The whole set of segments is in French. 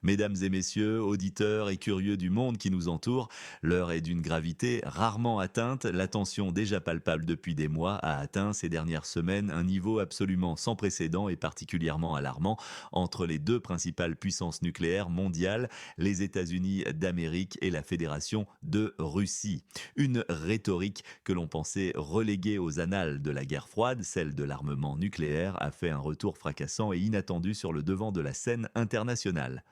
Mesdames et messieurs, auditeurs et curieux du monde qui nous entoure, l'heure est d'une gravité rarement atteinte. La tension déjà palpable depuis des mois a atteint ces dernières semaines un niveau absolument sans précédent et particulièrement alarmant entre les deux principales puissances nucléaires mondiales, les États-Unis d'Amérique et la Fédération de Russie. Une rhétorique que l'on pensait reléguée aux annales de la guerre froide, celle de l'armement nucléaire, a fait un retour fracassant et inattendu sur le devant de la scène internationale.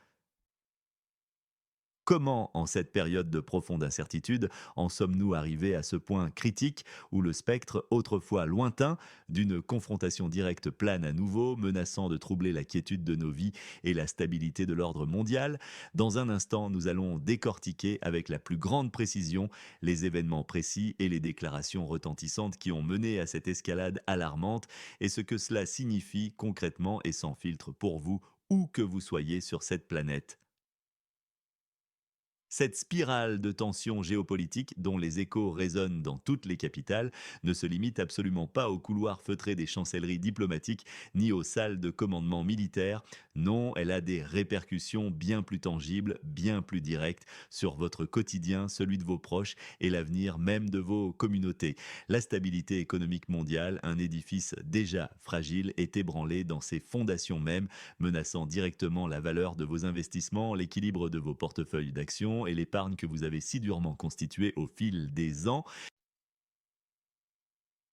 Comment, en cette période de profonde incertitude, en sommes-nous arrivés à ce point critique où le spectre, autrefois lointain, d'une confrontation directe plane à nouveau, menaçant de troubler la quiétude de nos vies et la stabilité de l'ordre mondial? Dans un instant, nous allons décortiquer avec la plus grande précision les événements précis et les déclarations retentissantes qui ont mené à cette escalade alarmante et ce que cela signifie concrètement et sans filtre pour vous, où que vous soyez sur cette planète. Cette spirale de tensions géopolitiques, dont les échos résonnent dans toutes les capitales, ne se limite absolument pas aux couloirs feutrés des chancelleries diplomatiques ni aux salles de commandement militaire. Non, elle a des répercussions bien plus tangibles, bien plus directes sur votre quotidien, celui de vos proches et l'avenir même de vos communautés. La stabilité économique mondiale, un édifice déjà fragile, est ébranlée dans ses fondations mêmes, menaçant directement la valeur de vos investissements, l'équilibre de vos portefeuilles d'actions et l'épargne que vous avez si durement constituée au fil des ans.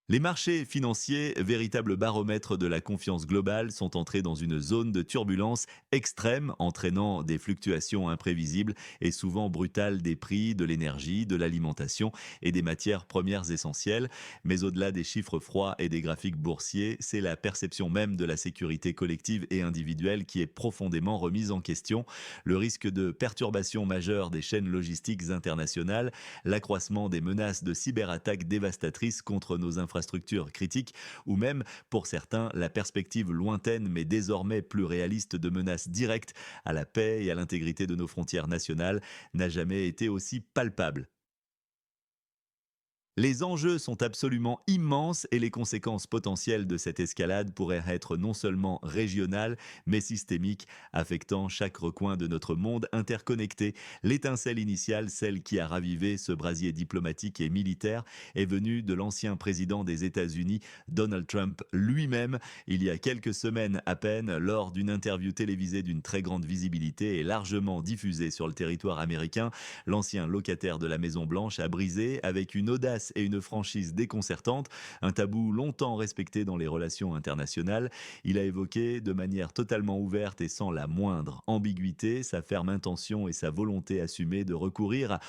Les marchés financiers, véritables baromètres de la confiance globale, sont entrés dans une zone de turbulence extrême, entraînant des fluctuations imprévisibles et souvent brutales des prix de l'énergie, de l'alimentation et des matières premières essentielles. Mais au-delà des chiffres froids et des graphiques boursiers, c'est la perception même de la sécurité collective et individuelle qui est profondément remise en question. Le risque de perturbation majeure des chaînes logistiques internationales, l'accroissement des menaces de cyberattaques dévastatrices contre nos infrastructures critiques, ou même, pour certains, la perspective lointaine mais désormais plus réaliste de menaces directes à la paix et à l'intégrité de nos frontières nationales, n'a jamais été aussi palpable. Les enjeux sont absolument immenses et les conséquences potentielles de cette escalade pourraient être non seulement régionales, mais systémiques, affectant chaque recoin de notre monde interconnecté. L'étincelle initiale, celle qui a ravivé ce brasier diplomatique et militaire, est venue de l'ancien président des États-Unis, Donald Trump lui-même, il y a quelques semaines à peine, lors d'une interview télévisée d'une très grande visibilité et largement diffusée sur le territoire américain. L'ancien locataire de la Maison-Blanche a brisé, avec une audace et une franchise déconcertantes, un tabou longtemps respecté dans les relations internationales. Il a évoqué de manière totalement ouverte et sans la moindre ambiguïté sa ferme intention et sa volonté assumée de recourir à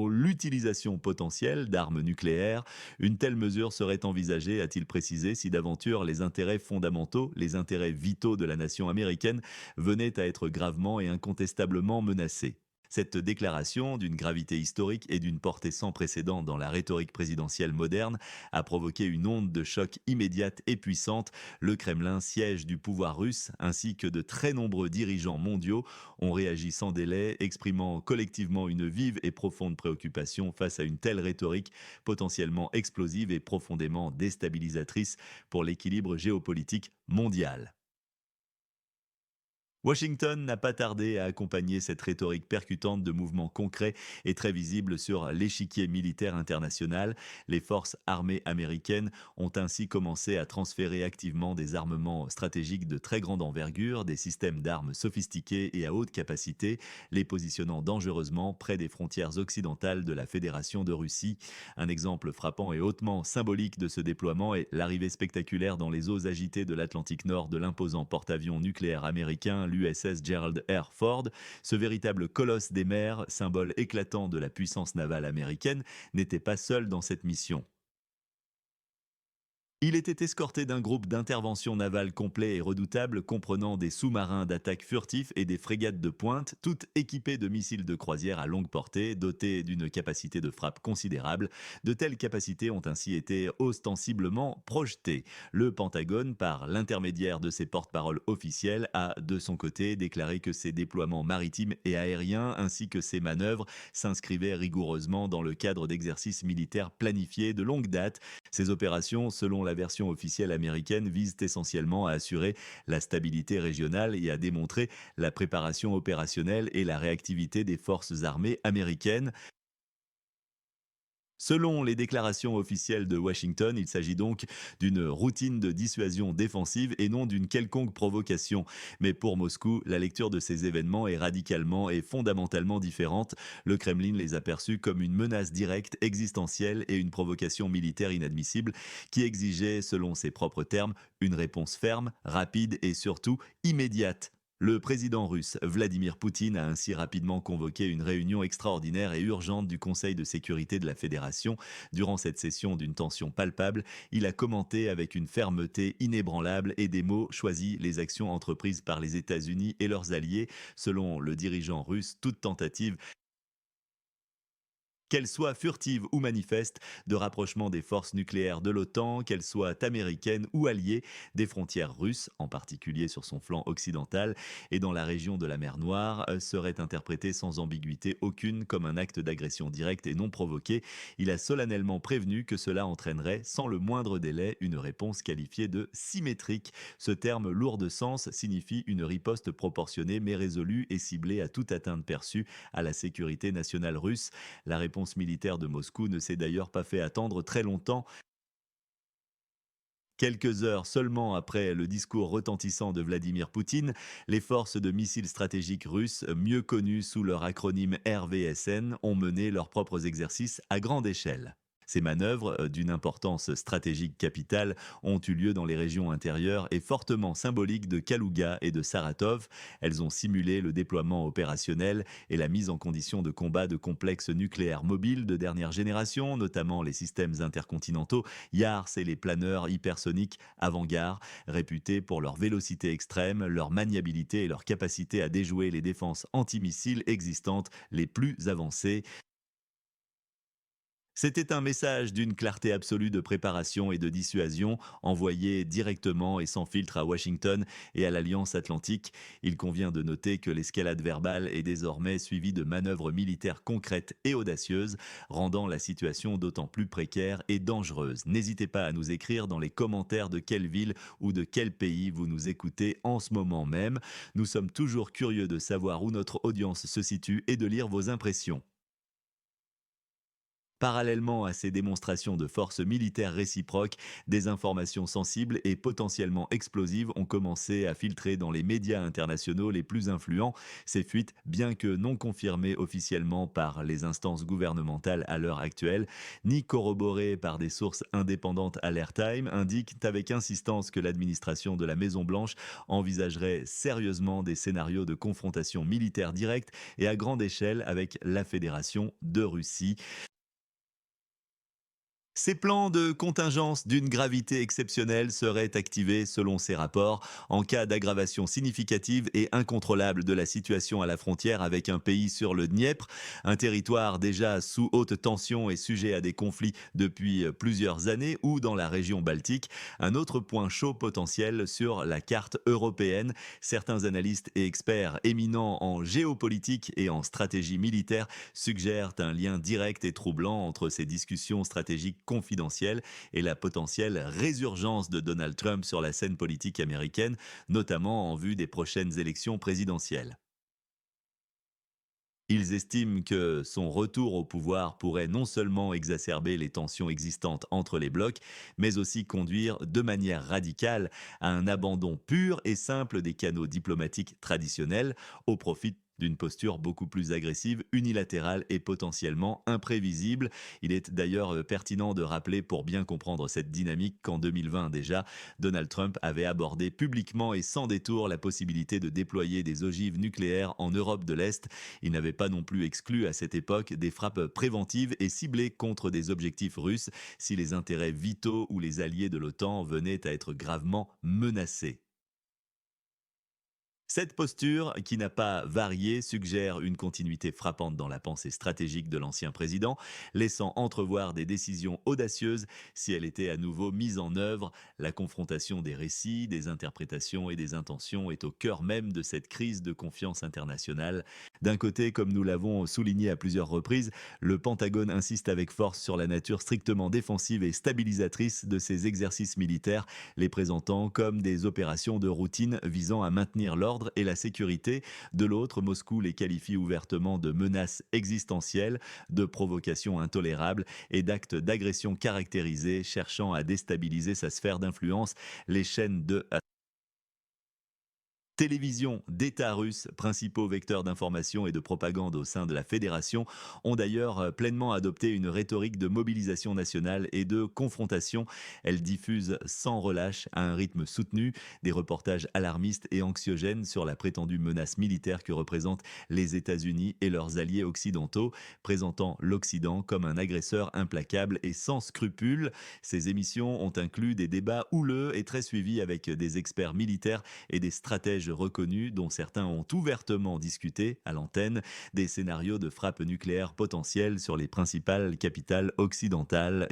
l'utilisation potentielle d'armes nucléaires. Une telle mesure serait envisagée, a-t-il précisé, si d'aventure les intérêts fondamentaux, les intérêts vitaux de la nation américaine venaient à être gravement et incontestablement menacés. Cette déclaration, d'une gravité historique et d'une portée sans précédent dans la rhétorique présidentielle moderne, a provoqué une onde de choc immédiate et puissante. Le Kremlin, siège du pouvoir russe, ainsi que de très nombreux dirigeants mondiaux, ont réagi sans délai, exprimant collectivement une vive et profonde préoccupation face à une telle rhétorique potentiellement explosive et profondément déstabilisatrice pour l'équilibre géopolitique mondial. Washington n'a pas tardé à accompagner cette rhétorique percutante de mouvements concrets et très visibles sur l'échiquier militaire international. Les forces armées américaines ont ainsi commencé à transférer activement des armements stratégiques de très grande envergure, des systèmes d'armes sophistiqués et à haute capacité, les positionnant dangereusement près des frontières occidentales de la Fédération de Russie. Un exemple frappant et hautement symbolique de ce déploiement est l'arrivée spectaculaire dans les eaux agitées de l'Atlantique Nord de l'imposant porte-avions nucléaire américain, l'USS Gerald R. Ford. Ce véritable colosse des mers, symbole éclatant de la puissance navale américaine, n'était pas seul dans cette mission. Il était escorté d'un groupe d'intervention navale complet et redoutable comprenant des sous-marins d'attaque furtifs et des frégates de pointe, toutes équipées de missiles de croisière à longue portée, dotées d'une capacité de frappe considérable. De telles capacités ont ainsi été ostensiblement projetées. Le Pentagone, par l'intermédiaire de ses porte-paroles officiels, a de son côté déclaré que ses déploiements maritimes et aériens ainsi que ses manœuvres s'inscrivaient rigoureusement dans le cadre d'exercices militaires planifiés de longue date. Ces opérations, selon la version officielle américaine visent essentiellement à assurer la stabilité régionale et à démontrer la préparation opérationnelle et la réactivité des forces armées américaines. Selon les déclarations officielles de Washington, il s'agit donc d'une routine de dissuasion défensive et non d'une quelconque provocation. Mais pour Moscou, la lecture de ces événements est radicalement et fondamentalement différente. Le Kremlin les a perçus comme une menace directe, existentielle et une provocation militaire inadmissible qui exigeait, selon ses propres termes, une réponse ferme, rapide et surtout immédiate. Le président russe Vladimir Poutine a ainsi rapidement convoqué une réunion extraordinaire et urgente du Conseil de sécurité de la Fédération. Durant cette session d'une tension palpable, il a commenté avec une fermeté inébranlable et des mots choisis les actions entreprises par les États-Unis et leurs alliés. Selon le dirigeant russe, toute tentative, qu'elle soit furtive ou manifeste, de rapprochement des forces nucléaires de l'OTAN, qu'elles soient américaines ou alliées, des frontières russes, en particulier sur son flanc occidental et dans la région de la mer Noire, serait interprétée sans ambiguïté aucune comme un acte d'agression directe et non provoquée. Il a solennellement prévenu que cela entraînerait, sans le moindre délai, une réponse qualifiée de symétrique. Ce terme lourd de sens signifie une riposte proportionnée mais résolue et ciblée à toute atteinte perçue à la sécurité nationale russe. La réponse militaire de Moscou ne s'est d'ailleurs pas fait attendre très longtemps. Quelques heures seulement après le discours retentissant de Vladimir Poutine, les forces de missiles stratégiques russes, mieux connues sous leur acronyme RVSN, ont mené leurs propres exercices à grande échelle. Ces manœuvres, d'une importance stratégique capitale, ont eu lieu dans les régions intérieures et fortement symboliques de Kalouga et de Saratov. Elles ont simulé le déploiement opérationnel et la mise en condition de combat de complexes nucléaires mobiles de dernière génération, notamment les systèmes intercontinentaux Yars et les planeurs hypersoniques avant-garde, réputés pour leur vélocité extrême, leur maniabilité et leur capacité à déjouer les défenses antimissiles existantes les plus avancées. C'était un message d'une clarté absolue de préparation et de dissuasion, envoyé directement et sans filtre à Washington et à l'Alliance Atlantique. Il convient de noter que l'escalade verbale est désormais suivie de manœuvres militaires concrètes et audacieuses, rendant la situation d'autant plus précaire et dangereuse. N'hésitez pas à nous écrire dans les commentaires de quelle ville ou de quel pays vous nous écoutez en ce moment même. Nous sommes toujours curieux de savoir où notre audience se situe et de lire vos impressions. Parallèlement à ces démonstrations de force militaire réciproques, des informations sensibles et potentiellement explosives ont commencé à filtrer dans les médias internationaux les plus influents. Ces fuites, bien que non confirmées officiellement par les instances gouvernementales à l'heure actuelle, ni corroborées par des sources indépendantes à l'Airtime, indiquent avec insistance que l'administration de la Maison-Blanche envisagerait sérieusement des scénarios de confrontation militaire directe et à grande échelle avec la Fédération de Russie. Ces plans de contingence d'une gravité exceptionnelle seraient activés, selon ces rapports, en cas d'aggravation significative et incontrôlable de la situation à la frontière avec un pays sur le Dniepr, un territoire déjà sous haute tension et sujet à des conflits depuis plusieurs années, ou dans la région baltique, un autre point chaud potentiel sur la carte européenne. Certains analystes et experts éminents en géopolitique et en stratégie militaire suggèrent un lien direct et troublant entre ces discussions stratégiques confidentielles et la potentielle résurgence de Donald Trump sur la scène politique américaine, notamment en vue des prochaines élections présidentielles. Ils estiment que son retour au pouvoir pourrait non seulement exacerber les tensions existantes entre les blocs, mais aussi conduire de manière radicale à un abandon pur et simple des canaux diplomatiques traditionnels au profit d'une posture beaucoup plus agressive, unilatérale et potentiellement imprévisible. Il est d'ailleurs pertinent de rappeler, pour bien comprendre cette dynamique, qu'en 2020 déjà, Donald Trump avait abordé publiquement et sans détour la possibilité de déployer des ogives nucléaires en Europe de l'Est. Il n'avait pas non plus exclu à cette époque des frappes préventives et ciblées contre des objectifs russes si les intérêts vitaux ou les alliés de l'OTAN venaient à être gravement menacés. Cette posture, qui n'a pas varié, suggère une continuité frappante dans la pensée stratégique de l'ancien président, laissant entrevoir des décisions audacieuses si elle était à nouveau mise en œuvre. La confrontation des récits, des interprétations et des intentions est au cœur même de cette crise de confiance internationale. D'un côté, comme nous l'avons souligné à plusieurs reprises, le Pentagone insiste avec force sur la nature strictement défensive et stabilisatrice de ces exercices militaires, les présentant comme des opérations de routine visant à maintenir l'ordre et la sécurité. De l'autre, Moscou les qualifie ouvertement de menaces existentielles, de provocations intolérables et d'actes d'agression caractérisés cherchant à déstabiliser sa sphère d'influence. Les chaînes de télévision d'État russes, principaux vecteurs d'information et de propagande au sein de la fédération, ont d'ailleurs pleinement adopté une rhétorique de mobilisation nationale et de confrontation. Elles diffusent sans relâche, à un rythme soutenu, des reportages alarmistes et anxiogènes sur la prétendue menace militaire que représentent les États-Unis et leurs alliés occidentaux, présentant l'Occident comme un agresseur implacable et sans scrupules. Ces émissions ont inclus des débats houleux et très suivis avec des experts militaires et des stratèges reconnus dont certains ont ouvertement discuté à l'antenne des scénarios de frappe nucléaire potentielle sur les principales capitales occidentales.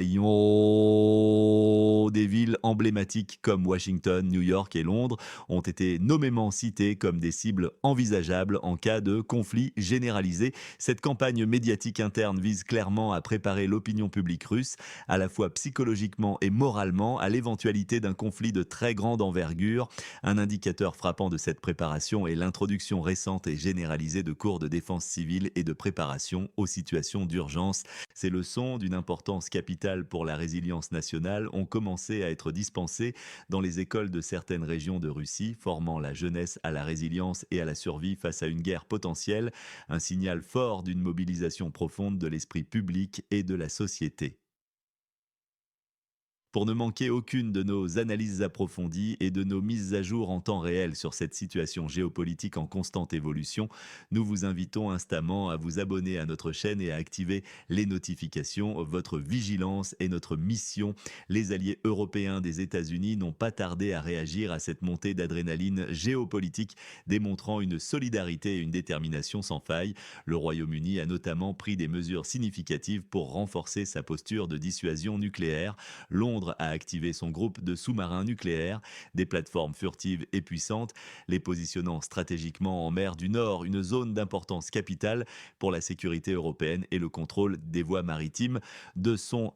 Des villes emblématiques comme Washington, New York et Londres ont été nommément citées comme des cibles envisageables en cas de conflit généralisé. Cette campagne médiatique interne vise clairement à préparer l'opinion publique russe, à la fois psychologiquement et moralement, à l'éventualité d'un conflit de très grande envergure. Un indicateur frappant de cette préparation est l'introduction récente et généralisée de cours de défense civile et de préparation aux situations d'urgence. Ces leçons, d'une importance capitale pour la résilience nationale, ont commencé à être dispensées dans les écoles de certaines régions de Russie, formant la jeunesse à la résilience et à la survie face à une guerre potentielle, un signal fort d'une mobilisation profonde de l'esprit public et de la société. Pour ne manquer aucune de nos analyses approfondies et de nos mises à jour en temps réel sur cette situation géopolitique en constante évolution, nous vous invitons instamment à vous abonner à notre chaîne et à activer les notifications. Votre vigilance est notre mission. Les alliés européens des États-Unis n'ont pas tardé à réagir à cette montée d'adrénaline géopolitique, démontrant une solidarité et une détermination sans faille. Le Royaume-Uni a notamment pris des mesures significatives pour renforcer sa posture de dissuasion nucléaire. Londres a activé son groupe de sous-marins nucléaires, des plateformes furtives et puissantes, les positionnant stratégiquement en mer du Nord, une zone d'importance capitale pour la sécurité européenne et le contrôle des voies maritimes. De son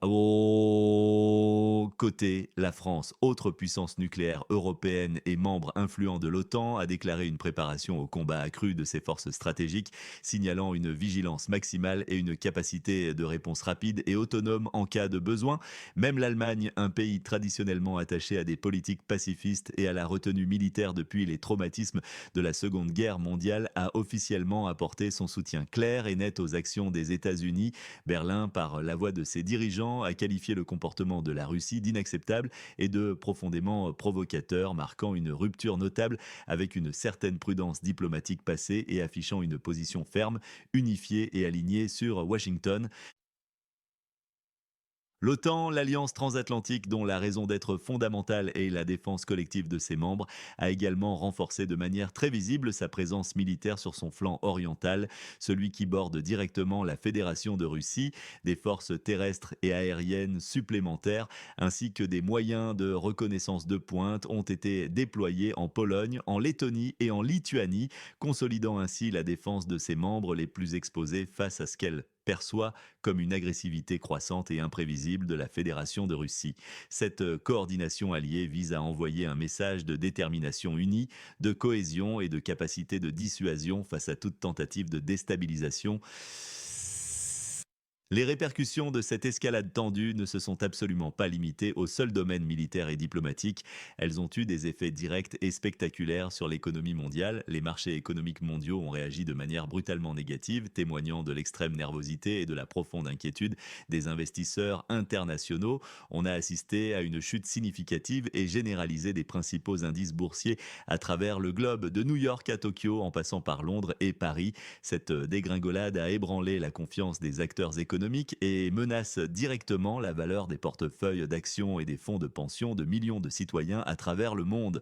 côté, la France, autre puissance nucléaire européenne et membre influent de l'OTAN, a déclaré une préparation au combat accru de ses forces stratégiques, signalant une vigilance maximale et une capacité de réponse rapide et autonome en cas de besoin. Même l'Allemagne, un pays traditionnellement attaché à des politiques pacifistes et à la retenue militaire depuis les traumatismes de la Seconde Guerre mondiale, a officiellement apporté son soutien clair et net aux actions des États-Unis. Berlin, par la voix de ses dirigeants, a qualifié le comportement de la Russie d'inacceptable et de profondément provocateur, marquant une rupture notable avec une certaine prudence diplomatique passée et affichant une position ferme, unifiée et alignée sur Washington. L'OTAN, l'alliance transatlantique dont la raison d'être fondamentale est la défense collective de ses membres, a également renforcé de manière très visible sa présence militaire sur son flanc oriental, celui qui borde directement la Fédération de Russie. Des forces terrestres et aériennes supplémentaires ainsi que des moyens de reconnaissance de pointe ont été déployés en Pologne, en Lettonie et en Lituanie, consolidant ainsi la défense de ses membres les plus exposés face à ce qu'elle perçoit comme une agressivité croissante et imprévisible de la Fédération de Russie. Cette coordination alliée vise à envoyer un message de détermination unie, de cohésion et de capacité de dissuasion face à toute tentative de déstabilisation. Les répercussions de cette escalade tendue ne se sont absolument pas limitées au seul domaine militaire et diplomatique. Elles ont eu des effets directs et spectaculaires sur l'économie mondiale. Les marchés économiques mondiaux ont réagi de manière brutalement négative, témoignant de l'extrême nervosité et de la profonde inquiétude des investisseurs internationaux. On a assisté à une chute significative et généralisée des principaux indices boursiers à travers le globe, de New York à Tokyo en passant par Londres et Paris. Cette dégringolade a ébranlé la confiance des acteurs économiques et menace directement la valeur des portefeuilles d'actions et des fonds de pension de millions de citoyens à travers le monde.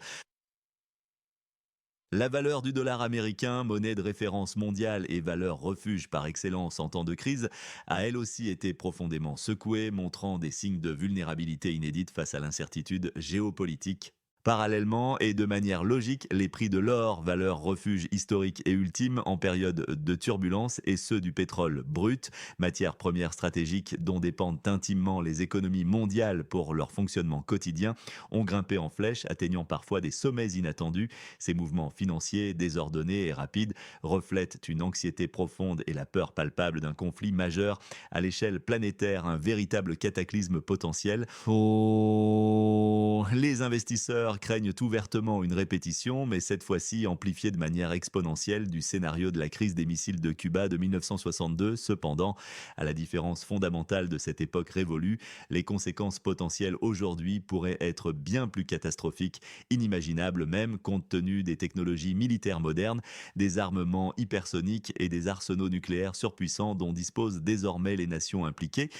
La valeur du dollar américain, monnaie de référence mondiale et valeur refuge par excellence en temps de crise, a elle aussi été profondément secouée, montrant des signes de vulnérabilité inédite face à l'incertitude géopolitique. Parallèlement et de manière logique, les prix de l'or, valeur refuge historique et ultime en période de turbulence, et ceux du pétrole brut, matière première stratégique dont dépendent intimement les économies mondiales pour leur fonctionnement quotidien, ont grimpé en flèche, atteignant parfois des sommets inattendus. Ces mouvements financiers, désordonnés et rapides, reflètent une anxiété profonde et la peur palpable d'un conflit majeur à l'échelle planétaire, un véritable cataclysme potentiel. Oh, les investisseurs craignent ouvertement une répétition, mais cette fois-ci amplifiée de manière exponentielle du scénario de la crise des missiles de Cuba de 1962. Cependant, à la différence fondamentale de cette époque révolue, les conséquences potentielles aujourd'hui pourraient être bien plus catastrophiques, inimaginables même compte tenu des technologies militaires modernes, des armements hypersoniques et des arsenaux nucléaires surpuissants dont disposent désormais les nations impliquées.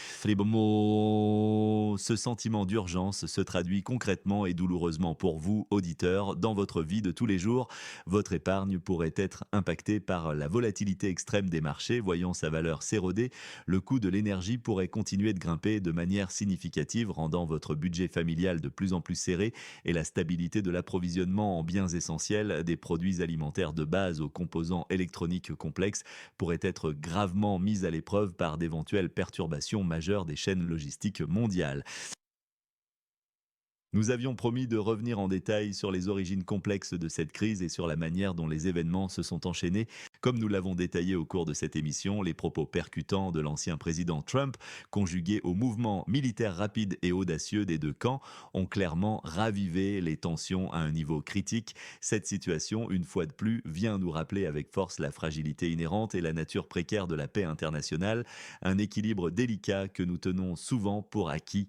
Ce sentiment d'urgence se traduit concrètement et douloureusement pour vous, auditeurs, dans votre vie de tous les jours. Votre épargne pourrait être impactée par la volatilité extrême des marchés, voyant sa valeur s'éroder. Le coût de l'énergie pourrait continuer de grimper de manière significative, rendant votre budget familial de plus en plus serré et la stabilité de l'approvisionnement en biens essentiels, des produits alimentaires de base aux composants électroniques complexes, pourrait être gravement mise à l'épreuve par d'éventuelles perturbations majeures des chaînes logistiques mondiales. Nous avions promis de revenir en détail sur les origines complexes de cette crise et sur la manière dont les événements se sont enchaînés. Comme nous l'avons détaillé au cours de cette émission, les propos percutants de l'ancien président Trump, conjugués aux mouvements militaires rapides et audacieux des deux camps, ont clairement ravivé les tensions à un niveau critique. Cette situation, une fois de plus, vient nous rappeler avec force la fragilité inhérente et la nature précaire de la paix internationale, un équilibre délicat que nous tenons souvent pour acquis.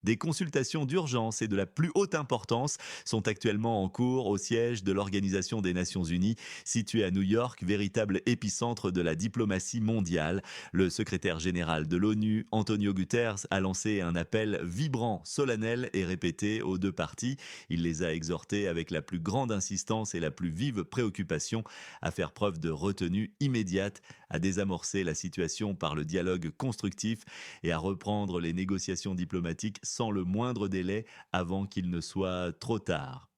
Des consultations d'urgence et de la plus haute importance sont actuellement en cours au siège de l'Organisation des Nations Unies, situé à New York, véritable épicentre de la diplomatie mondiale. Le secrétaire général de l'ONU, Antonio Guterres, a lancé un appel vibrant, solennel et répété aux deux parties. Il les a exhortés avec la plus grande insistance et la plus vive préoccupation à faire preuve de retenue immédiate, à désamorcer la situation par le dialogue constructif et à reprendre les négociations diplomatiques sans le moindre délai avant qu'il ne soit trop tard.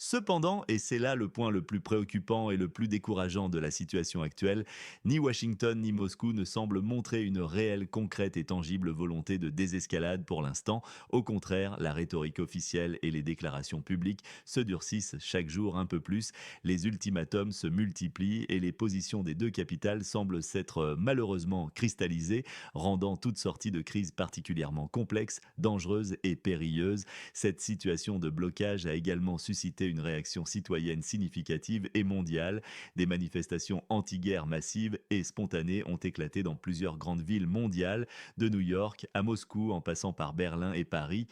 Cependant, et c'est là le point le plus préoccupant et le plus décourageant de la situation actuelle, ni Washington ni Moscou ne semblent montrer une réelle, concrète et tangible volonté de désescalade pour l'instant. Au contraire, la rhétorique officielle et les déclarations publiques se durcissent chaque jour un peu plus, les ultimatums se multiplient et les positions des deux capitales semblent s'être malheureusement cristallisées, rendant toute sortie de crise particulièrement complexe, dangereuse et périlleuse. Cette situation de blocage a également suscité une réaction citoyenne significative et mondiale. Des manifestations anti-guerre massives et spontanées ont éclaté dans plusieurs grandes villes mondiales, de New York à Moscou en passant par Berlin et Paris.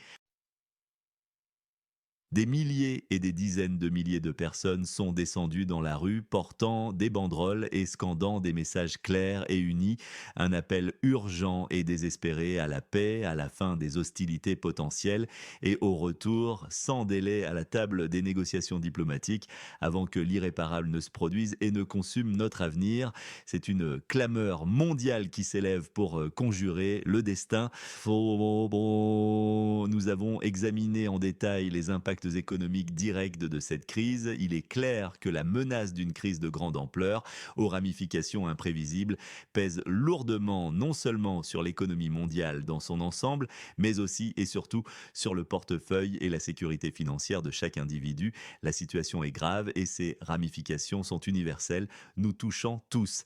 Des milliers et des dizaines de milliers de personnes sont descendues dans la rue portant des banderoles et scandant des messages clairs et unis, un appel urgent et désespéré à la paix, à la fin des hostilités potentielles et au retour sans délai à la table des négociations diplomatiques avant que l'irréparable ne se produise et ne consume notre avenir. C'est une clameur mondiale qui s'élève pour conjurer le destin. Nous avons examiné en détail les impacts économiques directs de cette crise. Il est clair que la menace d'une crise de grande ampleur, aux ramifications imprévisibles, pèse lourdement non seulement sur l'économie mondiale dans son ensemble, mais aussi et surtout sur le portefeuille et la sécurité financière de chaque individu. La situation est grave et ses ramifications sont universelles, nous touchant tous.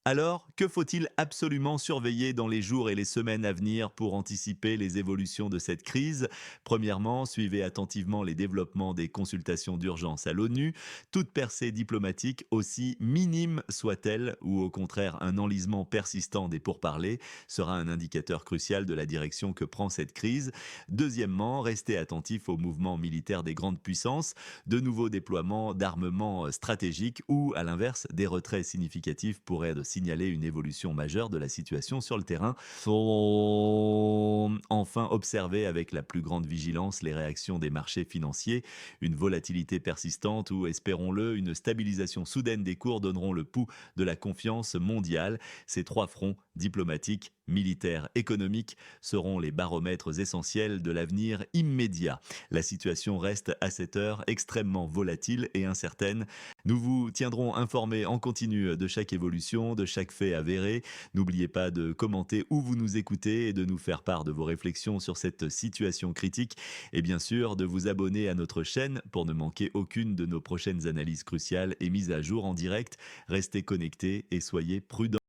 Alors, que faut-il absolument surveiller dans les jours et les semaines à venir pour anticiper les évolutions de cette crise? Premièrement, suivez attentivement les développements des consultations d'urgence à l'ONU. Toute percée diplomatique, aussi minime soit-elle, ou au contraire un enlisement persistant des pourparlers, sera un indicateur crucial de la direction que prend cette crise. Deuxièmement, restez attentif aux mouvements militaires des grandes puissances, de nouveaux déploiements d'armements stratégiques ou, à l'inverse, des retraits significatifs pourraient signaler une évolution majeure de la situation sur le terrain. Faut enfin observer avec la plus grande vigilance les réactions des marchés financiers. Une volatilité persistante ou, espérons-le, une stabilisation soudaine des cours donneront le pouls de la confiance mondiale. Ces trois fronts, diplomatiques, militaires, économiques, seront les baromètres essentiels de l'avenir immédiat. La situation reste à cette heure extrêmement volatile et incertaine. Nous vous tiendrons informés en continu de chaque évolution, de chaque fait avéré. N'oubliez pas de commenter où vous nous écoutez et de nous faire part de vos réflexions sur cette situation critique. Et bien sûr, de vous abonner à notre chaîne pour ne manquer aucune de nos prochaines analyses cruciales et mises à jour en direct. Restez connectés et soyez prudents.